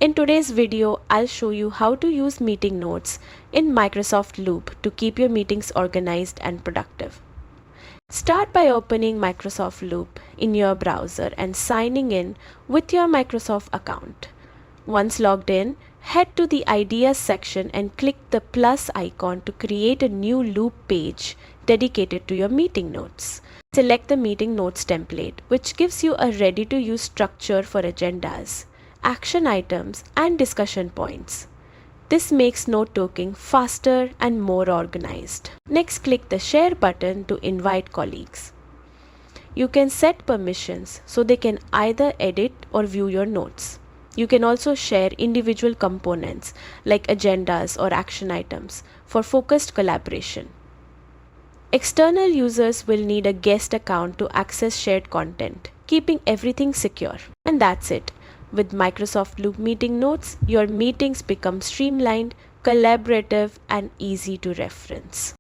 In today's video, I'll show you how to use meeting notes in Microsoft Loop to keep your meetings organized and productive. Start by opening Microsoft Loop in your browser and signing in with your Microsoft account. Once logged in, head to the Ideas section and click the plus icon to create a new Loop page dedicated to your meeting notes. Select the meeting notes template, which gives you a ready-to-use structure for agendas, action items, and discussion points. This makes note-taking faster and more organized. Next, click the Share button to invite colleagues. You can set permissions so they can either edit or view your notes. You can also share individual components like agendas or action items for focused collaboration. External users will need a guest account to access shared content, keeping everything secure. And that's it. With Microsoft Loop meeting notes, your meetings become streamlined, collaborative, and easy to reference.